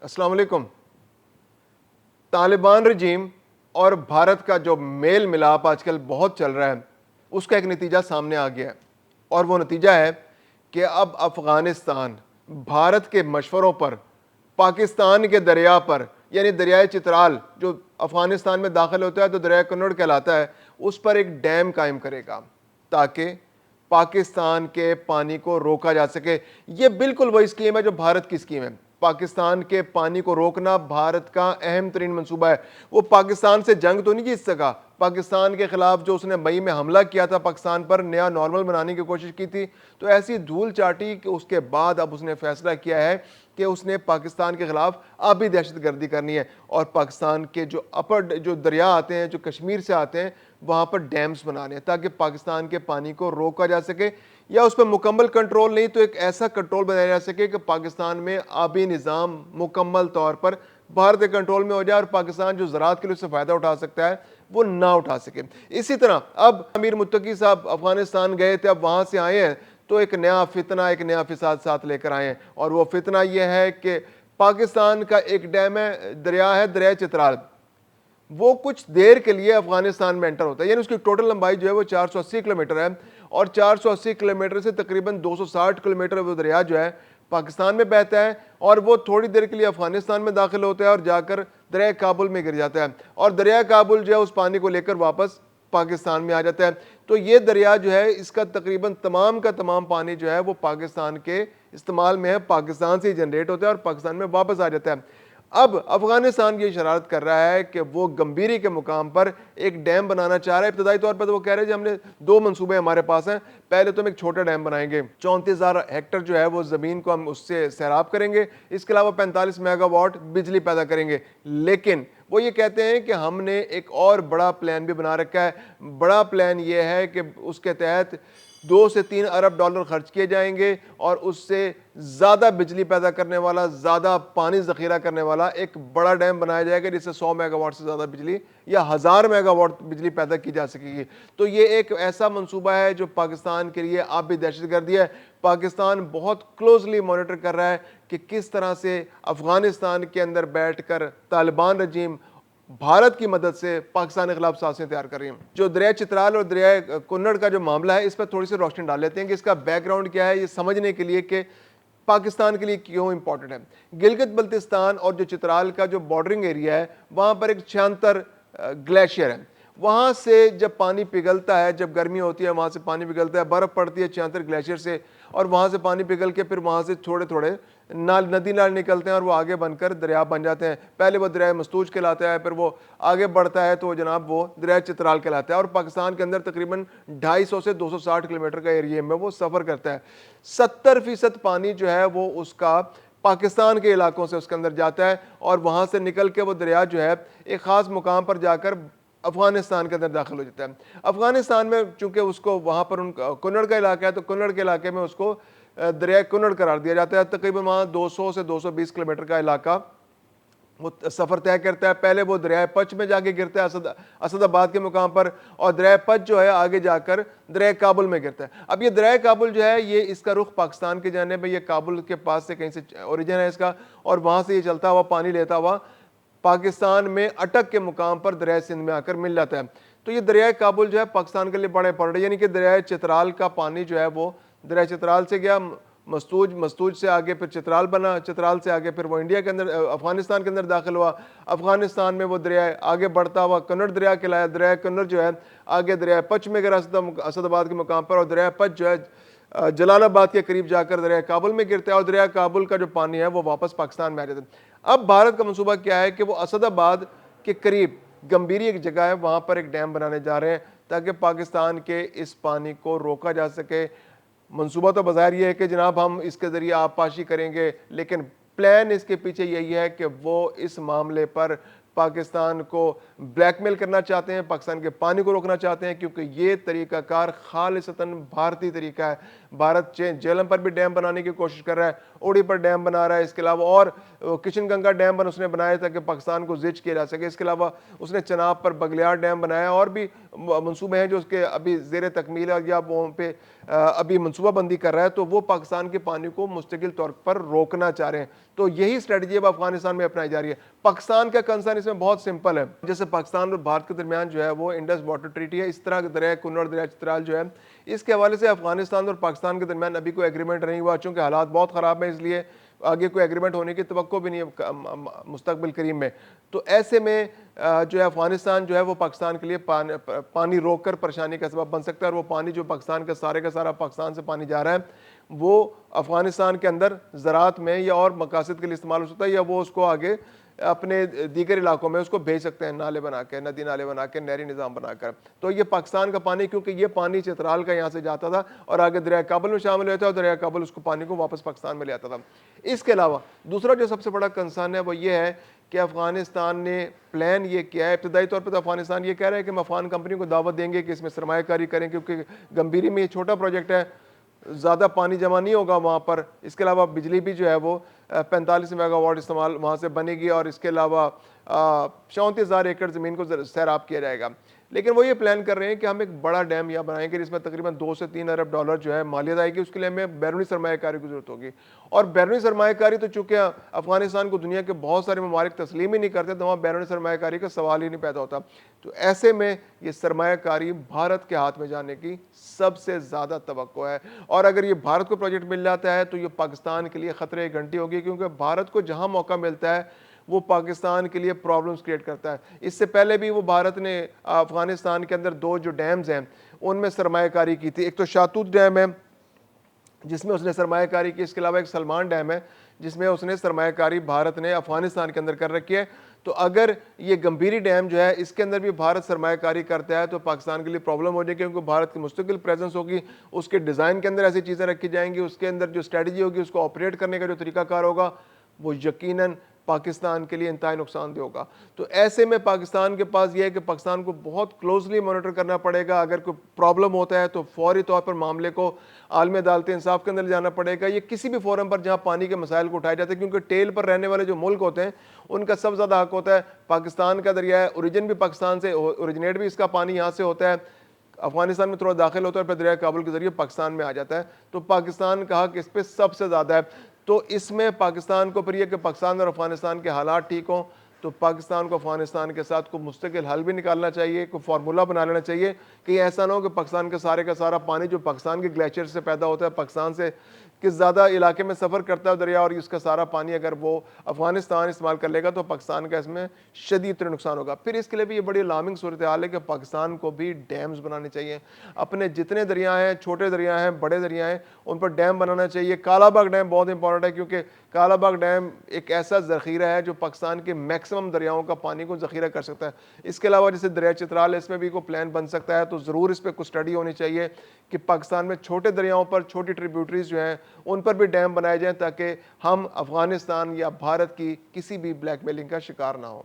السلام علیکم۔ طالبان رجیم اور بھارت کا جو میل ملاپ آج کل بہت چل رہا ہے، اس کا ایک نتیجہ سامنے آ گیا ہے، اور وہ نتیجہ ہے کہ اب افغانستان بھارت کے مشوروں پر پاکستان کے دریا پر، یعنی دریائے چترال جو افغانستان میں داخل ہوتا ہے تو دریائے کنڑ کہلاتا ہے، اس پر ایک ڈیم قائم کرے گا تاکہ پاکستان کے پانی کو روکا جا سکے۔ یہ بالکل وہی اسکیم ہے جو بھارت کی اسکیم ہے۔ پاکستان کے پانی کو روکنا بھارت کا اہم ترین منصوبہ ہے۔ وہ پاکستان سے جنگ تو نہیں جیت سکا، پاکستان کے خلاف جو اس نے مئی میں حملہ کیا تھا، پاکستان پر نیا نارمل بنانے کی کوشش کی تھی، تو ایسی دھول چاٹی کہ اس کے بعد اب اس نے فیصلہ کیا ہے کہ اس نے پاکستان کے خلاف آبی دہشت گردی کرنی ہے، اور پاکستان کے جو دریا آتے ہیں، جو کشمیر سے آتے ہیں، وہاں پر ڈیمز بنانے ہیں تاکہ پاکستان کے پانی کو روکا جا سکے، یا اس پہ مکمل کنٹرول نہیں تو ایک ایسا کنٹرول بنایا جا سکے کہ پاکستان میں آبی نظام مکمل طور پر بھارت کے کنٹرول میں ہو جائے، اور پاکستان جو زراعت کے لیے اس سے فائدہ اٹھا سکتا ہے وہ نہ اٹھا سکے۔ اسی طرح اب امیر متقی صاحب افغانستان گئے تھے، اب وہاں سے آئے ہیں تو ایک نیا فتنہ، ایک نیا فساد ساتھ لے کر آئے ہیں، اور وہ فتنہ یہ ہے کہ پاکستان کا ایک ڈیم ہے، دریائے چترال، وہ کچھ دیر کے لیے افغانستان میں انٹر ہوتا ہے، یعنی اس کی ٹوٹل لمبائی جو ہے وہ 480 کلومیٹر ہے، اور 480 کلومیٹر سے تقریباً 260 کلومیٹر وہ دریا جو ہے پاکستان میں بہتا ہے، اور وہ تھوڑی دیر کے لیے افغانستان میں داخل ہوتا ہے اور جا کر دریائے کابل میں گر جاتا ہے، اور دریائے کابل جو ہے اس پانی کو لے کر واپس پاکستان میں آ جاتا ہے۔ تو یہ دریا جو ہے، اس کا تقریباً تمام کا تمام پانی جو ہے وہ پاکستان کے استعمال میں ہے، پاکستان سے ہی جنریٹ ہوتا ہے اور پاکستان میں واپس آ جاتا ہے۔ اب افغانستان یہ شرارت کر رہا ہے کہ وہ گمبیری کے مقام پر ایک ڈیم بنانا چاہ رہا ہے۔ ابتدائی طور پر تو وہ کہہ رہے ہیں کہ ہم نے دو منصوبے ہمارے پاس ہیں، پہلے تو ہم ایک چھوٹا ڈیم بنائیں گے، 34,000 ہیکٹر جو ہے وہ زمین کو ہم اس سے سیراب کریں گے، اس کے علاوہ 45 میگا واٹ بجلی پیدا کریں گے، لیکن وہ یہ کہتے ہیں کہ ہم نے ایک اور بڑا پلان بھی بنا رکھا ہے۔ بڑا پلان یہ ہے کہ اس کے تحت 2 سے 3 ارب ڈالر خرچ کیے جائیں گے، اور اس سے زیادہ بجلی پیدا کرنے والا، زیادہ پانی ذخیرہ کرنے والا ایک بڑا ڈیم بنایا جائے گا، جس سے 100 میگا واٹ سے زیادہ بجلی یا 1000 میگا واٹ بجلی پیدا کی جا سکے گی۔ تو یہ ایک ایسا منصوبہ ہے جو پاکستان کے لیے آبی دہشت گردی ہے۔ پاکستان بہت کلوزلی مانیٹر کر رہا ہے کہ کس طرح سے افغانستان کے اندر بیٹھ کر طالبان رجیم بھارت کی مدد سے پاکستان کے خلاف سازشیں تیار کر رہی ہیں۔ جو دریائے چترال اور دریائے کنڑ کا جو معاملہ ہے، اس پر تھوڑی سی روشنی ڈال لیتے ہیں کہ اس کا بیک گراؤنڈ کیا ہے، یہ سمجھنے کے لیے کہ پاکستان کے لیے کیوں امپورٹنٹ ہے۔ گلگت بلتستان اور جو چترال کا جو بارڈرنگ ایریا ہے، وہاں پر ایک 76 گلیشیئر ہے، وہاں سے جب پانی پگھلتا ہے، جب گرمی ہوتی ہے وہاں سے پانی پگھلتا ہے، برف پڑتی ہے 76 گلیشیئر سے، اور وہاں سے پانی پگھل کے پھر وہاں سے تھوڑے تھوڑے ندی نال نکلتے ہیں، اور وہ آگے بن کر دریا بن جاتے ہیں۔ پہلے وہ دریائے مستوج کہلاتا ہے، پھر وہ آگے بڑھتا ہے تو جناب وہ دریائے چترال کہلاتا ہے، اور پاکستان کے اندر تقریباً 250 سے 260 کلومیٹر کا ایریا میں وہ سفر کرتا ہے۔ 70% پانی جو ہے وہ اس کا پاکستان کے علاقوں سے اس کے اندر جاتا ہے، اور وہاں سے نکل کے وہ دریا جو ہے ایک خاص مقام پر جا کر افغانستان کے اندر داخل ہو جاتا ہے۔ افغانستان میں چونکہ اس کو وہاں پر کنڑ کا علاقہ ہے، تو کنڑ کے علاقے میں اس کو دریائے کنڑ قرار دیا جاتا ہے۔ تقریباً وہاں 200 سے 220 کلومیٹر کا علاقہ وہ سفر طے کرتا ہے۔ پہلے وہ دریائے پچ میں جا کے گرتا ہے اسد آباد کے مقام پر، اور دریائے پچ جو ہے آگے جا کر دریائے کابل میں گرتا ہے۔ اب یہ دریائے کابل جو ہے، یہ اس کا رخ پاکستان کی جانب ہے، یہ کابل کے پاس سے کہیں سے اوریجن ہے اس کا، اور وہاں سے یہ چلتا ہوا پانی لیتا ہوا پاکستان میں اٹک کے مقام پر دریائے سندھ میں آ کر مل جاتا ہے۔ تو یہ دریائے کابل جو ہے پاکستان کے لیے بڑے امپورٹنٹ ہے، یعنی کہ دریائے چترال کا پانی جو ہے وہ دریائے چترال سے گیا مستوج سے آگے پھر چترال بنا، چترال سے آگے پھر وہ انڈیا کے اندر، افغانستان کے اندر داخل ہوا، افغانستان میں وہ دریا آگے بڑھتا ہوا کنڑ دریا کہلایا، دریائے کنڑ جو ہے آگے دریائے پچ میں گرا اسد آباد کے مقام پر، اور دریائے پچ جو ہے جلال آباد کے قریب جا کر دریائے کابل میں گرتا ہے، اور دریائے کابل کا جو پانی ہے وہ واپس پاکستان میں آ جاتا ہے۔ اب بھارت کا منصوبہ کیا ہے کہ وہ اسد آباد کے قریب گمبیری ایک جگہ ہے، وہاں پر ایک ڈیم بنانے جا رہے ہیں تاکہ پاکستان کے اس پانی کو روکا جا سکے۔ منصوبہ تو بظاہر یہ ہے کہ جناب ہم اس کے ذریعے آبپاشی کریں گے، لیکن پلان اس کے پیچھے یہی ہے کہ وہ اس معاملے پر پاکستان کو بلیک میل کرنا چاہتے ہیں، پاکستان کے پانی کو روکنا چاہتے ہیں، کیونکہ یہ طریقہ کار خالصتاً بھارتی طریقہ ہے۔ بھارت جیلم پر بھی ڈیم بنانے کی کوشش کر رہا ہے، اوڑی پر ڈیم بنا رہا ہے، اس کے علاوہ اور کشن گنگا ڈیم اس نے بنایا تاکہ پاکستان کو زچ کیا جا سکے، اس کے علاوہ اس نے چناب پر بگلیار ڈیم بنایا، اور بھی منصوبے ہیں جو اس کے ابھی زیر تکمیل ہے یا وہ پہ ابھی منصوبہ بندی کر رہا ہے، تو وہ پاکستان کے پانی کو مستقل طور پر روکنا چاہ رہے ہیں۔ تو یہی اسٹریٹجی اب افغانستان میں اپنائی جا رہی ہے۔ پاکستان کا کنسرن اس میں بہت سمپل ہے، جیسے پاکستان اور بھارت کے درمیان جو ہے وہ انڈس واٹر ٹریٹی ہے، اس طرح دریائے کنڑ اور دریائے چترال جو ہے، اس کے حوالے سے افغانستان اور پاکستان کے درمیان ابھی کوئی ایگریمنٹ نہیں ہوا، چونکہ حالات بہت خراب ہیں، اس لیے آگے کوئی ایگریمنٹ ہونے کی توقع بھی نہیں ہے مستقبل قریب میں۔ تو ایسے میں جو ہے افغانستان جو ہے وہ پاکستان کے لیے پانی روک کر پریشانی کا سبب بن سکتا ہے، اور وہ پانی جو پاکستان کا سارا پاکستان سے پانی جا رہا ہے وہ افغانستان کے اندر زراعت میں یا اور مقاصد کے لیے استعمال ہو سکتا ہے، یا وہ اس کو آگے اپنے دیگر علاقوں میں اس کو بھیج سکتے ہیں، نالے بنا کے، ندی نالے بنا کے، نہری نظام بنا کر۔ تو یہ پاکستان کا پانی، کیونکہ یہ پانی چترال کا یہاں سے جاتا تھا اور آگے دریائے کابل میں شامل ہوتا ہے، اور دریائے کابل اس کو پانی کو واپس پاکستان میں لے آتا تھا۔ اس کے علاوہ دوسرا جو سب سے بڑا کنسرن ہے وہ یہ ہے کہ افغانستان نے پلان یہ کیا ہے، ابتدائی طور پر تو افغانستان یہ کہہ رہا ہے کہ ہم افغان کمپنی کو دعوت دیں گے کہ اس میں سرمایہ کاری کریں، کیونکہ گمبیری میں یہ چھوٹا پروجیکٹ ہے، زیادہ پانی جمع نہیں ہوگا وہاں پر، اس کے علاوہ بجلی بھی جو ہے وہ 45 میگا واٹ استعمال وہاں سے بنے گی، اور اس کے علاوہ 34,000 ایکڑ زمین کو سیراب کیا جائے گا۔ لیکن وہ یہ پلان کر رہے ہیں کہ ہم ایک بڑا ڈیم یہاں بنائیں گے جس میں تقریباً 2 سے 3 ارب ڈالر جو ہے مالیت آئے گی، اس کے لیے ہمیں بیرونی سرمایہ کاری کی ضرورت ہوگی، اور بیرونی سرمایہ کاری تو چونکہ افغانستان کو دنیا کے بہت سارے ممالک تسلیم ہی نہیں کرتے، تو وہاں بیرونی سرمایہ کاری کا سوال ہی نہیں پیدا ہوتا۔ تو ایسے میں یہ سرمایہ کاری بھارت کے ہاتھ میں جانے کی سب سے زیادہ توقع ہے، اور اگر یہ بھارت کو پروجیکٹ مل جاتا ہے تو یہ پاکستان کے لیے خطرے کی گھنٹی ہوگی، کیونکہ بھارت کو جہاں موقع ملتا ہے وہ پاکستان کے لیے پرابلمز کریٹ کرتا ہے۔ اس سے پہلے بھی وہ بھارت نے افغانستان کے اندر 2 جو ڈیمز ہیں ان میں سرمایہ کاری کی تھی، ایک تو شاہتوت ڈیم ہے جس میں اس نے سرمایہ کاری کی، اس کے علاوہ ایک سلمان ڈیم ہے جس میں اس نے سرمایہ کاری بھارت نے افغانستان کے اندر کر رکھی ہے۔ تو اگر یہ گمبیری ڈیم جو ہے اس کے اندر بھی بھارت سرمایہ کاری کرتا ہے تو پاکستان کے لیے پرابلم ہو جائے گی، کیونکہ بھارت کی مستقل پریزنس ہوگی، اس کے ڈیزائن کے اندر ایسی چیزیں رکھی جائیں گی، اس کے اندر جو اسٹریٹجی ہوگی، اس کو آپریٹ کرنے کا جو طریقہ کار ہوگا وہ یقیناً پاکستان کے لیے انتہائی نقصان دہ ہوگا۔ تو ایسے میں پاکستان کے پاس یہ ہے کہ پاکستان کو بہت کلوزلی مانیٹر کرنا پڑے گا، اگر کوئی پرابلم ہوتا ہے تو فوری طور پر معاملے کو عالم عدالت انصاف کے اندر لے جانا پڑے گا، یہ کسی بھی فورم پر جہاں پانی کے مسائل کو اٹھائے جاتے ہیں، کیونکہ ٹیل پر رہنے والے جو ملک ہوتے ہیں ان کا سب زیادہ حق ہوتا ہے۔ پاکستان کا دریائے اوریجن بھی پاکستان سے، اوریجنیٹ بھی اس کا پانی یہاں سے ہوتا ہے، افغانستان میں تھوڑا داخل ہوتا ہے اور پھر دریائے کابل کے ذریعے پاکستان میں آ جاتا ہے، تو پاکستان کا حق اس پہ سب سے زیادہ ہے۔ تو اس میں پاکستان کو پھر یہ کہ پاکستان اور افغانستان کے حالات ٹھیک ہوں تو پاکستان کو افغانستان کے ساتھ کوئی مستقل حل بھی نکالنا چاہیے، کوئی فارمولہ بنا لینا چاہیے کہ ایسا نہ ہو کہ پاکستان کا سارا پانی جو پاکستان کے گلیشیئر سے پیدا ہوتا ہے، پاکستان سے کس زیادہ علاقے میں سفر کرتا ہے دریا، اور اس کا سارا پانی اگر وہ افغانستان استعمال کر لے گا تو پاکستان کا اس میں شدید تر نقصان ہوگا۔ پھر اس کے لیے بھی یہ بڑی الارمنگ صورتحال ہے کہ پاکستان کو بھی ڈیمز بنانے چاہیے، اپنے جتنے دریا ہیں، چھوٹے دریا ہیں، بڑے دریا ہیں، ان پر ڈیم بنانا چاہیے۔ کالا باغ ڈیم بہت امپورٹنٹ ہے، کیونکہ کالا باغ ڈیم ایک ایسا ذخیرہ ہے جو پاکستان کے میکسیمم دریاؤں کا پانی کو ذخیرہ کر سکتا ہے۔ اس کے علاوہ جیسے دریائے چترال ہے، اس میں بھی کوئی پلان بن سکتا ہے، تو ضرور اس پہ کوئی اسٹڈی ہونی چاہیے کہ پاکستان میں چھوٹے دریاؤں پر چھوٹی ٹریبیوٹریز جو ہیں ان پر بھی ڈیم بنائے جائیں، تاکہ ہم افغانستان یا بھارت کی کسی بھی بلیک میلنگ کا شکار نہ ہوں۔